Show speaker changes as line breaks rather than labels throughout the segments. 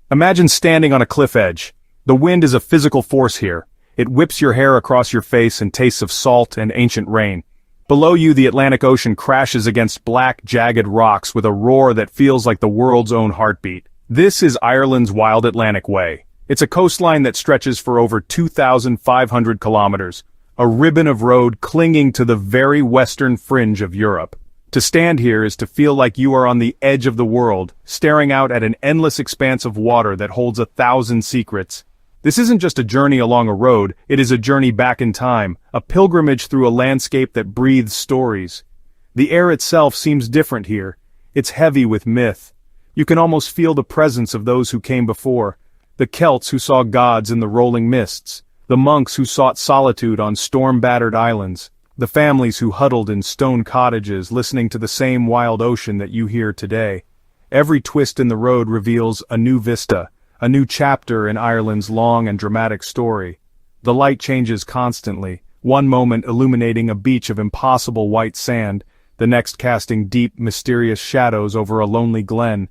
Imagine standing on a cliff edge. The wind is a physical force here. It whips your hair across your face and tastes of salt and ancient rain. Below you, the Atlantic Ocean crashes against black, jagged rocks with a roar that feels like the world's own heartbeat. This is Ireland's Wild Atlantic Way. It's a coastline that stretches for over 2,500 kilometers, a ribbon of road clinging to the very western fringe of Europe. To stand here is to feel like you are on the edge of the world, staring out at an endless expanse of water that holds 1,000 secrets. This isn't just a journey along a road, it is a journey back in time, a pilgrimage through a landscape that breathes stories. The air itself seems different here. It's heavy with myth. You can almost feel the presence of those who came before. The Celts who saw gods in the rolling mists. The monks who sought solitude on storm-battered islands. The families who huddled in stone cottages listening to the same wild ocean that you hear today. Every twist in the road reveals a new vista, a new chapter in Ireland's long and dramatic story. The light changes constantly, one moment illuminating a beach of impossible white sand, the next casting deep, mysterious shadows over a lonely glen.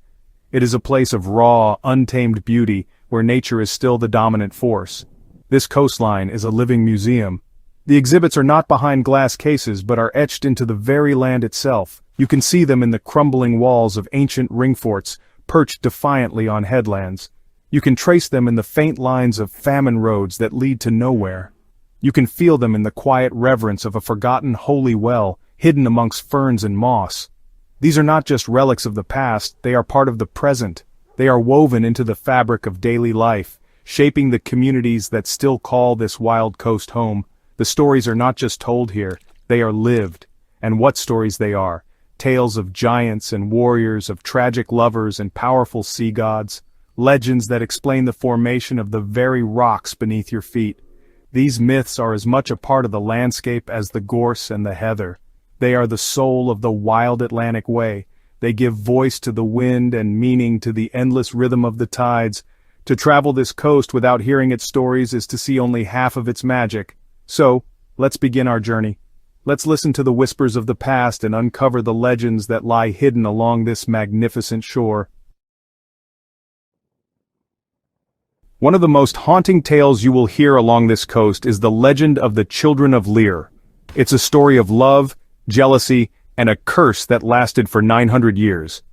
It is a place of raw, untamed beauty, where nature is still the dominant force. This coastline is a living museum. The exhibits are not behind glass cases but are etched into the very land itself. You can see them in the crumbling walls of ancient ring forts, perched defiantly on headlands. You can trace them in the faint lines of famine roads that lead to nowhere. You can feel them in the quiet reverence of a forgotten holy well, hidden amongst ferns and moss. These are not just relics of the past, they are part of the present. They are woven into the fabric of daily life, shaping the communities that still call this wild coast home. The stories are not just told here, they are lived. And what stories they are. Tales of giants and warriors, of tragic lovers and powerful sea gods. Legends that explain the formation of the very rocks beneath your feet. These myths are as much a part of the landscape as the gorse and the heather. They are the soul of the Wild Atlantic Way. They give voice to the wind and meaning to the endless rhythm of the tides. To travel this coast without hearing its stories is to see only half of its magic. So, let's begin our journey. Let's listen to the whispers of the past and uncover the legends that lie hidden along this magnificent shore. One of the most haunting tales you will hear along this coast is the legend of the children of Éire. It's a story of love, jealousy, and a curse that lasted for 900 years.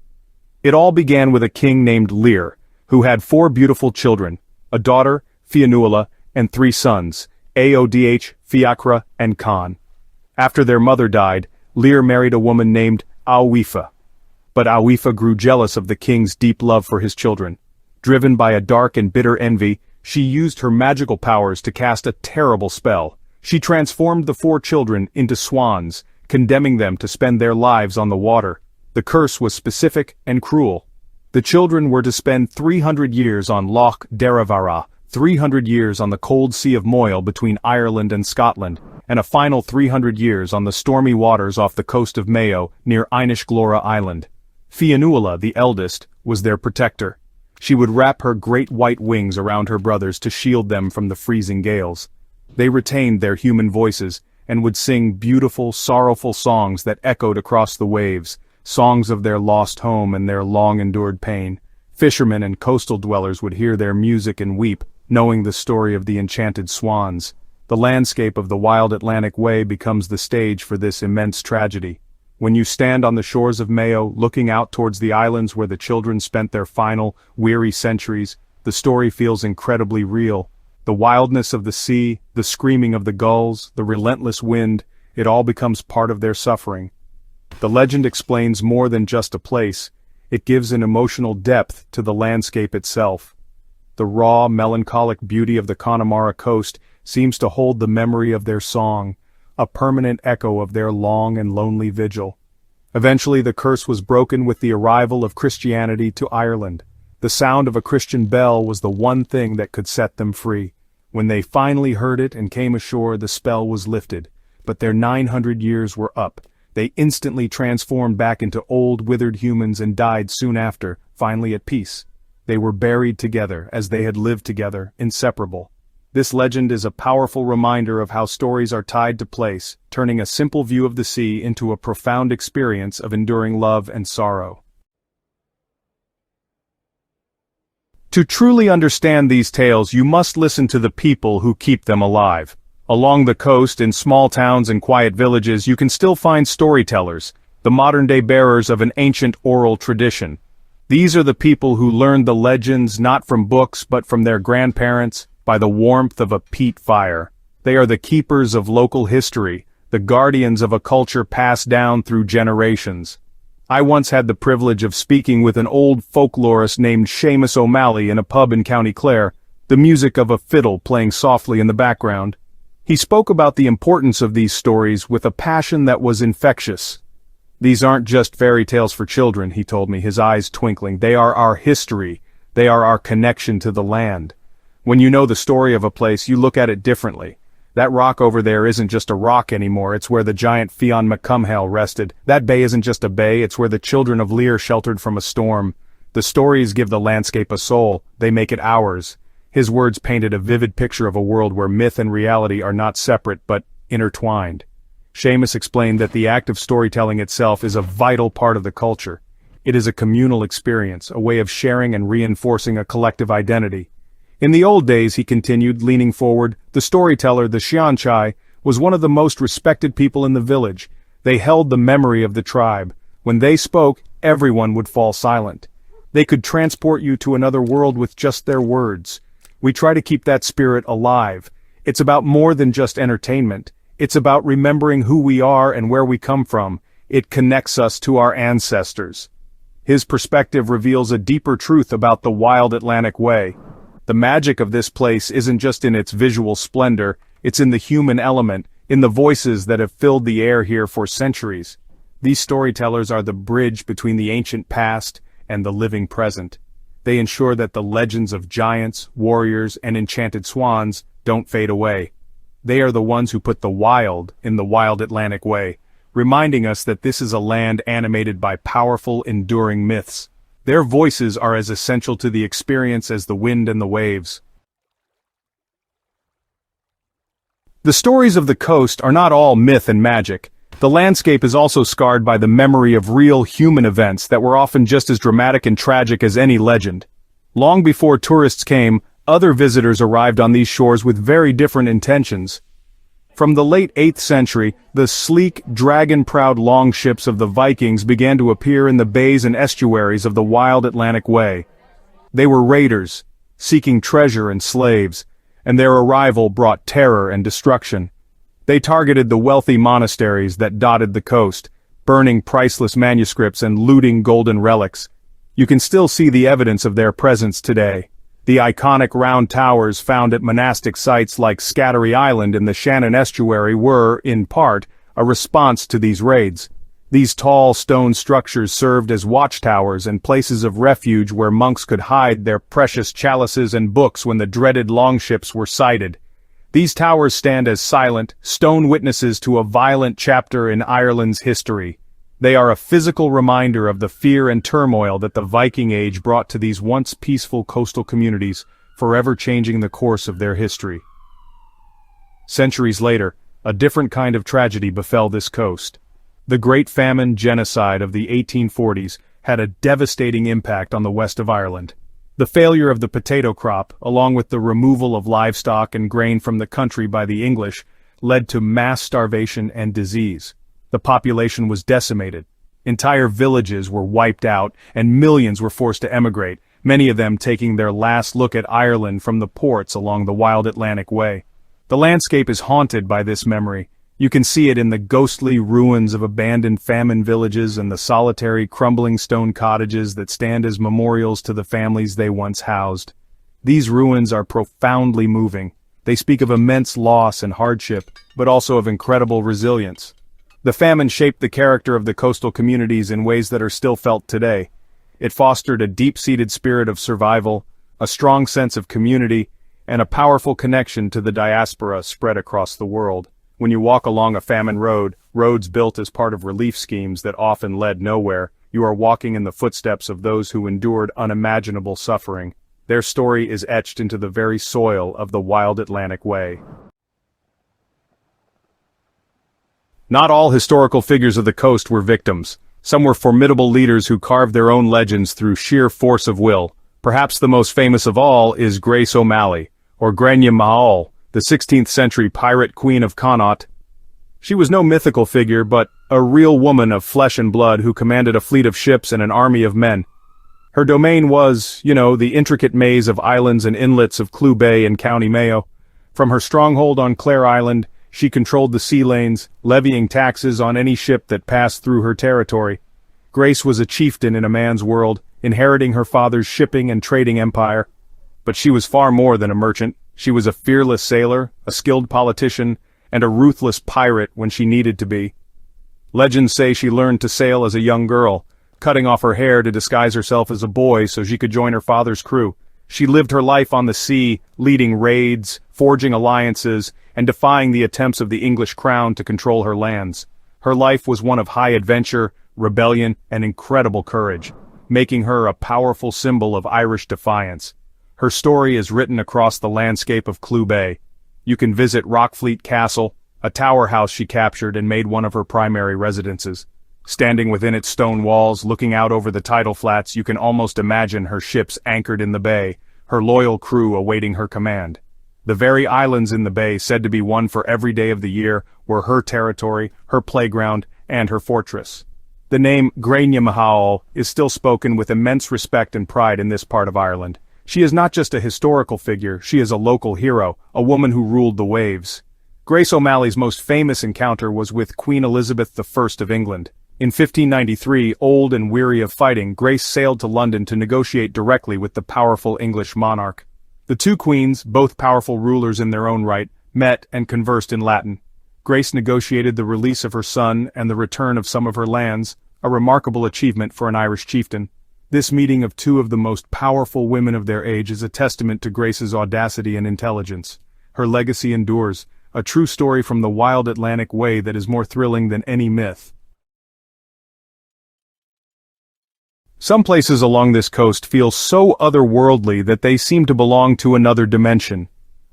It all began with a king named Éire, who had 4 beautiful children, a daughter, Fiannuala, and 3 sons, Aodh, Fiachra, and Con. After their mother died, Éire married a woman named Aoife. But Aoife grew jealous of the king's deep love for his children. Driven by a dark and bitter envy, she used her magical powers to cast a terrible spell. She transformed the 4 children into swans, condemning them to spend their lives on the water. The curse was specific and cruel. The children were to spend 300 years on Loch Derrivara, 300 years on the cold Sea of Moyle between Ireland and Scotland, and a final 300 years on the stormy waters off the coast of Mayo near Inishglora Island. Fiannuala, the eldest, was their protector. She would wrap her great white wings around her brothers to shield them from the freezing gales. They retained their human voices, and would sing beautiful, sorrowful songs that echoed across the waves, songs of their lost home and their long-endured pain. Fishermen and coastal dwellers would hear their music and weep, knowing the story of the enchanted swans. The landscape of the Wild Atlantic Way becomes the stage for this immense tragedy. When you stand on the shores of Mayo, looking out towards the islands where the children spent their final, weary centuries, the story feels incredibly real. The wildness of the sea, the screaming of the gulls, the relentless wind, it all becomes part of their suffering. The legend explains more than just a place. It gives an emotional depth to the landscape itself. The raw, melancholic beauty of the Connemara coast seems to hold the memory of their song, a permanent echo of their long and lonely vigil. Eventually the curse was broken with the arrival of Christianity to Ireland. The sound of a Christian bell was the one thing that could set them free. When they finally heard it and came ashore, the spell was lifted. But their 900 years were up. They instantly transformed back into old, withered humans and died soon after, finally at peace. They were buried together, as they had lived together, inseparable. This legend is a powerful reminder of how stories are tied to place, turning a simple view of the sea into a profound experience of enduring love and sorrow. To truly understand these tales, you must listen to the people who keep them alive. Along the coast, in small towns and quiet villages, you can still find storytellers, the modern-day bearers of an ancient oral tradition. These are the people who learned the legends not from books but from their grandparents, by the warmth of a peat fire. They are the keepers of local history, the guardians of a culture passed down through generations. I once had the privilege of speaking with an old folklorist named Seamus O'Malley in a pub in County Clare, the music of a fiddle playing softly in the background. He spoke about the importance of these stories with a passion that was infectious. These aren't just fairy tales for children, he told me, his eyes twinkling. They are our history. They are our connection to the land. When you know the story of a place, you look at it differently. That rock over there isn't just a rock anymore, it's where the giant Fionn McCumhale rested. That bay isn't just a bay, it's where the children of Éire sheltered from a storm. The stories give the landscape a soul, they make it ours. His words painted a vivid picture of a world where myth and reality are not separate but intertwined. Seamus explained that the act of storytelling itself is a vital part of the culture. It is a communal experience, a way of sharing and reinforcing a collective identity. In the old days, he continued, leaning forward, the storyteller, the Xianchai, was one of the most respected people in the village. They held the memory of the tribe. When they spoke, everyone would fall silent. They could transport you to another world with just their words. We try to keep that spirit alive. It's about more than just entertainment. It's about remembering who we are and where we come from. It connects us to our ancestors. His perspective reveals a deeper truth about the wild Atlantic Way. The magic of this place isn't just in its visual splendor, it's in the human element, in the voices that have filled the air here for centuries. These storytellers are the bridge between the ancient past and the living present. They ensure that the legends of giants, warriors, and enchanted swans don't fade away. They are the ones who put the wild in the wild Atlantic Way, reminding us that this is a land animated by powerful, enduring myths. Their voices are as essential to the experience as the wind and the waves. The stories of the coast are not all myth and magic. The landscape is also scarred by the memory of real human events that were often just as dramatic and tragic as any legend. Long before tourists came, other visitors arrived on these shores with very different intentions. From the late 8th century, the sleek, dragon-proud longships of the Vikings began to appear in the bays and estuaries of the wild Atlantic Way. They were raiders, seeking treasure and slaves, and their arrival brought terror and destruction. They targeted the wealthy monasteries that dotted the coast, burning priceless manuscripts and looting golden relics. You can still see the evidence of their presence today. The iconic round towers found at monastic sites like Scattery Island in the Shannon estuary were, in part, a response to these raids. These tall stone structures served as watchtowers and places of refuge where monks could hide their precious chalices and books when the dreaded longships were sighted. These towers stand as silent, stone witnesses to a violent chapter in Ireland's history. They are a physical reminder of the fear and turmoil that the Viking Age brought to these once peaceful coastal communities, forever changing the course of their history. Centuries later, a different kind of tragedy befell this coast. The Great Famine genocide of the 1840s had a devastating impact on the west of Ireland. The failure of the potato crop, along with the removal of livestock and grain from the country by the English, led to mass starvation and disease. The population was decimated. Entire villages were wiped out, and millions were forced to emigrate, many of them taking their last look at Ireland from the ports along the wild Atlantic Way. The landscape is haunted by this memory. You can see it in the ghostly ruins of abandoned famine villages and the solitary crumbling stone cottages that stand as memorials to the families they once housed. These ruins are profoundly moving. They speak of immense loss and hardship, but also of incredible resilience. The famine shaped the character of the coastal communities in ways that are still felt today. It fostered a deep-seated spirit of survival, a strong sense of community, and a powerful connection to the diaspora spread across the world. When you walk along a famine road, roads built as part of relief schemes that often led nowhere, you are walking in the footsteps of those who endured unimaginable suffering. Their story is etched into the very soil of the wild Atlantic Way. Not all historical figures of the coast were victims. Some were formidable leaders who carved their own legends through sheer force of will. Perhaps the most famous of all is Grace O'Malley, or Grania Mahal, the 16th century pirate queen of Connaught. She was no mythical figure, but a real woman of flesh and blood who commanded a fleet of ships and an army of men. Her domain was, the intricate maze of islands and inlets of Clew Bay in County Mayo. From her stronghold on Clare Island, she controlled the sea lanes, levying taxes on any ship that passed through her territory. Grace was a chieftain in a man's world, inheriting her father's shipping and trading empire. But she was far more than a merchant. She was a fearless sailor, a skilled politician, and a ruthless pirate when she needed to be. Legends say she learned to sail as a young girl, cutting off her hair to disguise herself as a boy so she could join her father's crew. She lived her life on the sea, leading raids, forging alliances, and defying the attempts of the English crown to control her lands. Her life was one of high adventure, rebellion, and incredible courage, making her a powerful symbol of Irish defiance. Her story is written across the landscape of Clew Bay. You can visit Rockfleet Castle, a tower house she captured and made one of her primary residences. Standing within its stone walls, looking out over the tidal flats, you can almost imagine her ships anchored in the bay, her loyal crew awaiting her command. The very islands in the bay, said to be one for every day of the year, were her territory, her playground, and her fortress. The name Grania Mahal is still spoken with immense respect and pride in this part of Ireland. She is not just a historical figure, she is a local hero, a woman who ruled the waves. Grace O'Malley's most famous encounter was with Queen Elizabeth I of England. In 1593, old and weary of fighting, Grace sailed to London to negotiate directly with the powerful English monarch. The two queens, both powerful rulers in their own right, met and conversed in Latin. Grace negotiated the release of her son and the return of some of her lands, a remarkable achievement for an Irish chieftain. This meeting of two of the most powerful women of their age is a testament to Grace's audacity and intelligence. Her legacy endures, a true story from the wild Atlantic way that is more thrilling than any myth. Some places along this coast feel so otherworldly that they seem to belong to another dimension.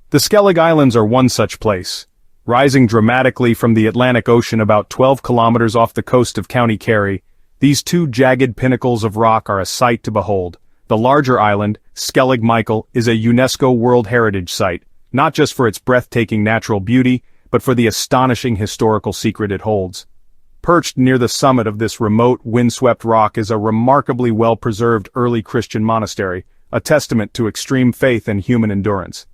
The Skellig Islands are one such place. Rising dramatically from the Atlantic Ocean about 12 kilometers off the coast of County Kerry, these two jagged pinnacles of rock are a sight to behold. The larger island, Skellig Michael, is a UNESCO World Heritage Site, not just for its breathtaking natural beauty, but for the astonishing historical secret it holds. Perched near the summit of this remote, windswept rock is a remarkably well-preserved early Christian monastery, a testament to extreme faith and human endurance.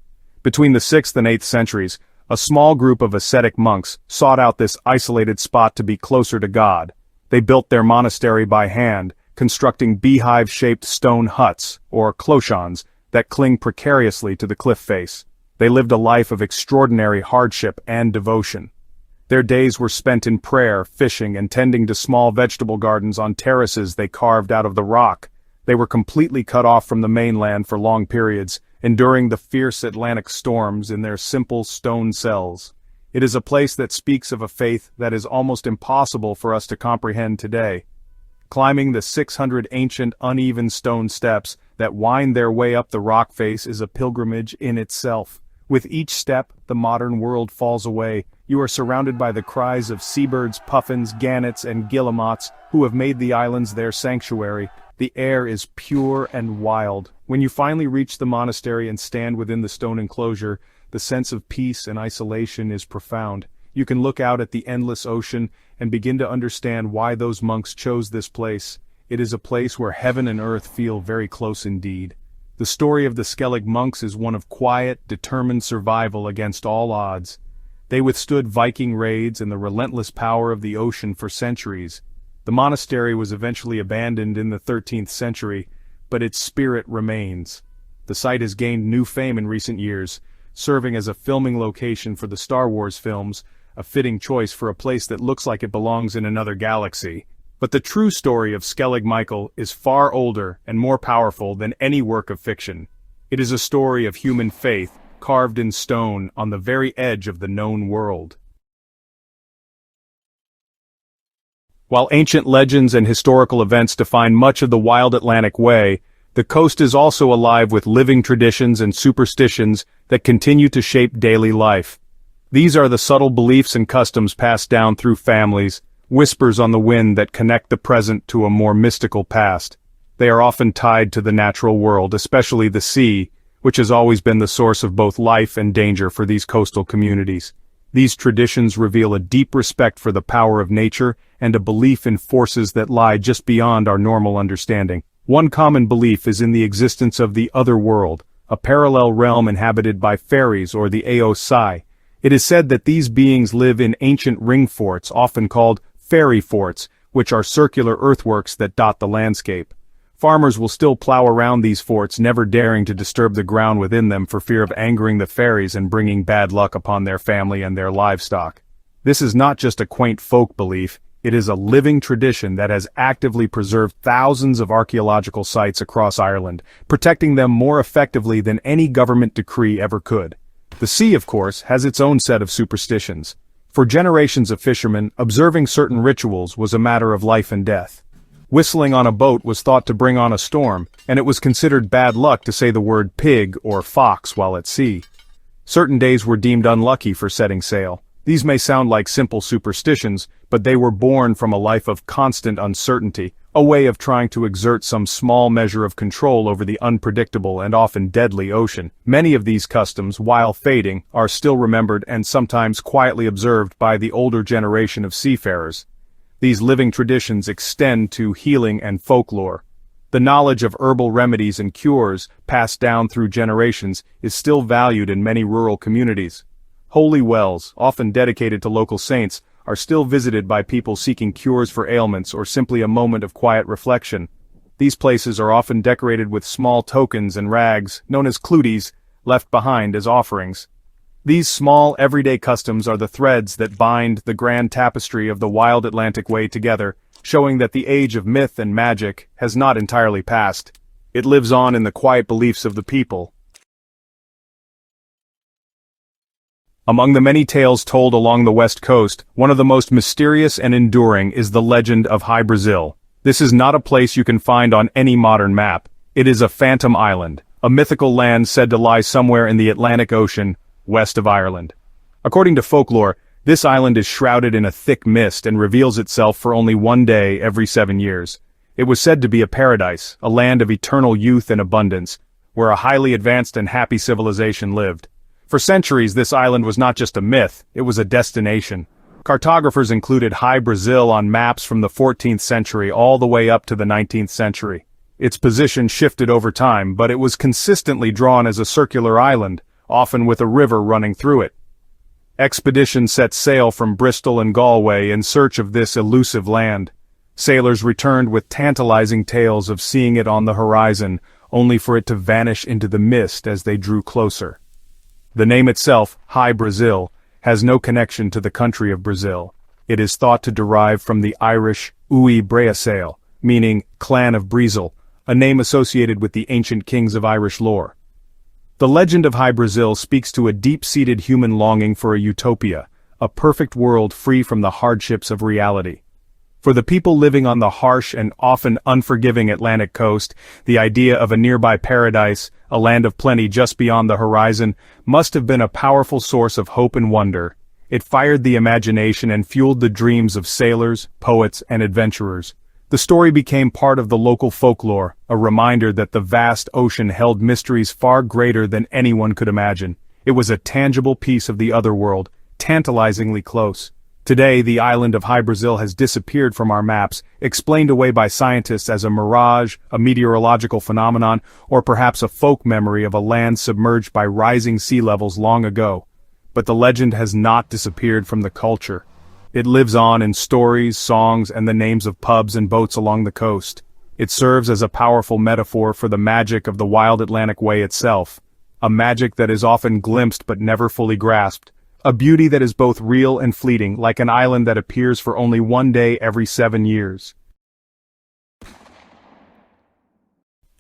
Between the 6th and 8th centuries, a small group of ascetic monks sought out this isolated spot to be closer to God. They built their monastery by hand, constructing beehive-shaped stone huts, or clochons, that cling precariously to the cliff face. They lived a life of extraordinary hardship and devotion. Their days were spent in prayer, fishing, and tending to small vegetable gardens on terraces they carved out of the rock. They were completely cut off from the mainland for long periods, enduring the fierce Atlantic storms in their simple stone cells. It is a place that speaks of a faith that is almost impossible for us to comprehend today. Climbing the 600 ancient uneven stone steps that wind their way up the rock face is a pilgrimage in itself. With each step, the modern world falls away. You are surrounded by the cries of seabirds, puffins, gannets, and guillemots who have made the islands their sanctuary. The air is pure and wild. When you finally reach the monastery and stand within the stone enclosure, the sense of peace and isolation is profound. You can look out at the endless ocean and begin to understand why those monks chose this place. It is a place where heaven and earth feel very close indeed. The story of the Skellig monks is one of quiet, determined survival against all odds. They withstood Viking raids and the relentless power of the ocean for centuries. The monastery was eventually abandoned in the 13th century, but its spirit remains. The site has gained new fame in recent years, serving as a filming location for the Star Wars films, a fitting choice for a place that looks like it belongs in another galaxy. But the true story of Skellig Michael is far older and more powerful than any work of fiction. It is a story of human faith, carved in stone on the very edge of the known world. While ancient legends and historical events define much of the wild Atlantic way, the coast is also alive with living traditions and superstitions that continue to shape daily life. These are the subtle beliefs and customs passed down through families, whispers on the wind that connect the present to a more mystical past. They are often tied to the natural world, especially the sea, which has always been the source of both life and danger for these coastal communities. These traditions reveal a deep respect for the power of nature and a belief in forces that lie just beyond our normal understanding. One common belief is in the existence of the other world, a parallel realm inhabited by fairies or the Aos. It is said that these beings live in ancient ring forts, often called fairy forts, which are circular earthworks that dot the landscape. Farmers will still plow around these forts, never daring to disturb the ground within them for fear of angering the fairies and bringing bad luck upon their family and their livestock. This is not just a quaint folk belief, it is a living tradition that has actively preserved thousands of archaeological sites across Ireland, protecting them more effectively than any government decree ever could. The sea, of course, has its own set of superstitions. For generations of fishermen, observing certain rituals was a matter of life and death. Whistling on a boat was thought to bring on a storm, and it was considered bad luck to say the word pig or fox while at sea. Certain days were deemed unlucky for setting sail. These may sound like simple superstitions, but they were born from a life of constant uncertainty, a way of trying to exert some small measure of control over the unpredictable and often deadly ocean. Many of these customs, while fading, are still remembered and sometimes quietly observed by the older generation of seafarers. These living traditions extend to healing and folklore. The knowledge of herbal remedies and cures, passed down through generations, is still valued in many rural communities. Holy wells, often dedicated to local saints, are still visited by people seeking cures for ailments or simply a moment of quiet reflection. These places are often decorated with small tokens and rags, known as cluties, left behind as offerings. These small, everyday customs are the threads that bind the grand tapestry of the wild Atlantic Way together, showing that the age of myth and magic has not entirely passed. It lives on in the quiet beliefs of the people. Among the many tales told along the west coast, one of the most mysterious and enduring is the legend of High Brazil. This is not a place you can find on any modern map. It is a phantom island, a mythical land said to lie somewhere in the Atlantic Ocean, west of Ireland. According to folklore, this island is shrouded in a thick mist and reveals itself for only one day every 7 years. It was said to be a paradise, a land of eternal youth and abundance, where a highly advanced and happy civilization lived. For centuries, this island was not just a myth, it was a destination. Cartographers included High Brazil on maps from the 14th century all the way up to the 19th century. Its position shifted over time, but it was consistently drawn as a circular island, often with a river running through it. Expeditions set sail from Bristol and Galway in search of this elusive land. Sailors returned with tantalizing tales of seeing it on the horizon, only for it to vanish into the mist as they drew closer. The name itself, High Brazil, has no connection to the country of Brazil. It is thought to derive from the Irish Uí Breasail, meaning Clan of Breazel, a name associated with the ancient kings of Irish lore. The legend of High Brazil speaks to a deep-seated human longing for a utopia, a perfect world free from the hardships of reality. For the people living on the harsh and often unforgiving Atlantic coast, the idea of a nearby paradise, a land of plenty just beyond the horizon, must have been a powerful source of hope and wonder. It fired the imagination and fueled the dreams of sailors, poets, and adventurers. The story became part of the local folklore, a reminder that the vast ocean held mysteries far greater than anyone could imagine. It was a tangible piece of the other world, tantalizingly close. Today, the island of High Brazil has disappeared from our maps, explained away by scientists as a mirage, a meteorological phenomenon, or perhaps a folk memory of a land submerged by rising sea levels long ago. But the legend has not disappeared from the culture. It lives on in stories, songs, and the names of pubs and boats along the coast. It serves as a powerful metaphor for the magic of the wild Atlantic Way itself, a magic that is often glimpsed but never fully grasped, a beauty that is both real and fleeting, like an island that appears for only one day every 7 years.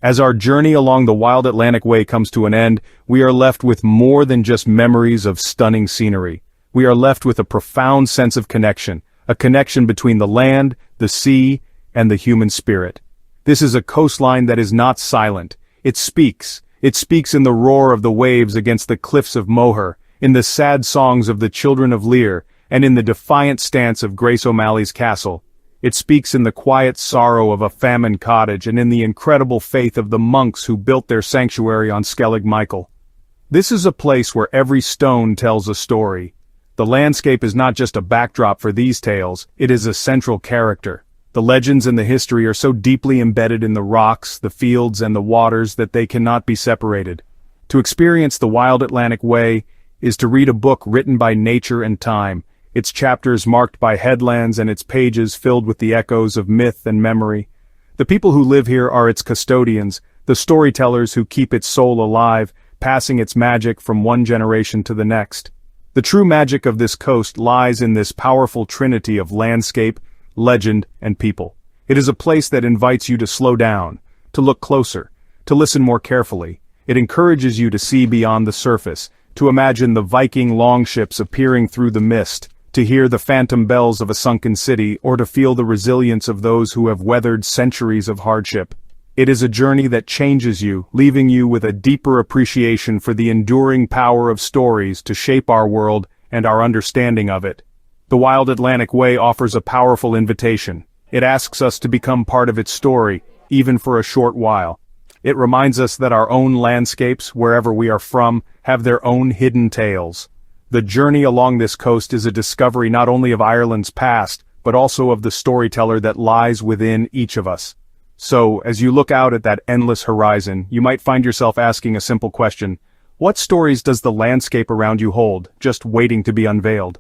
As our journey along the wild Atlantic Way comes to an end, we are left with more than just memories of stunning scenery. We are left with a profound sense of connection, a connection between the land, the sea, and the human spirit. This is a coastline that is not silent. It speaks. It speaks in the roar of the waves against the cliffs of Moher, in the sad songs of the children of Éire, and in the defiant stance of Grace O'Malley's castle. It speaks in the quiet sorrow of a famine cottage and in the incredible faith of the monks who built their sanctuary on Skellig Michael. This is a place where every stone tells a story. The landscape is not just a backdrop for these tales, it is a central character. The legends and the history are so deeply embedded in the rocks, the fields, and the waters that they cannot be separated. To experience the Wild Atlantic Way is to read a book written by nature and time, its chapters marked by headlands and its pages filled with the echoes of myth and memory. The people who live here are its custodians, the storytellers who keep its soul alive, passing its magic from one generation to the next. The true magic of this coast lies in this powerful trinity of landscape, legend, and people. It is a place that invites you to slow down, to look closer, to listen more carefully. It encourages you to see beyond the surface, to imagine the Viking longships appearing through the mist, to hear the phantom bells of a sunken city, or to feel the resilience of those who have weathered centuries of hardship. It is a journey that changes you, leaving you with a deeper appreciation for the enduring power of stories to shape our world and our understanding of it. The Wild Atlantic Way offers a powerful invitation. It asks us to become part of its story, even for a short while. It reminds us that our own landscapes, wherever we are from, have their own hidden tales. The journey along this coast is a discovery not only of Ireland's past, but also of the storyteller that lies within each of us. So, as you look out at that endless horizon, you might find yourself asking a simple question: what stories does the landscape around you hold, just waiting to be unveiled?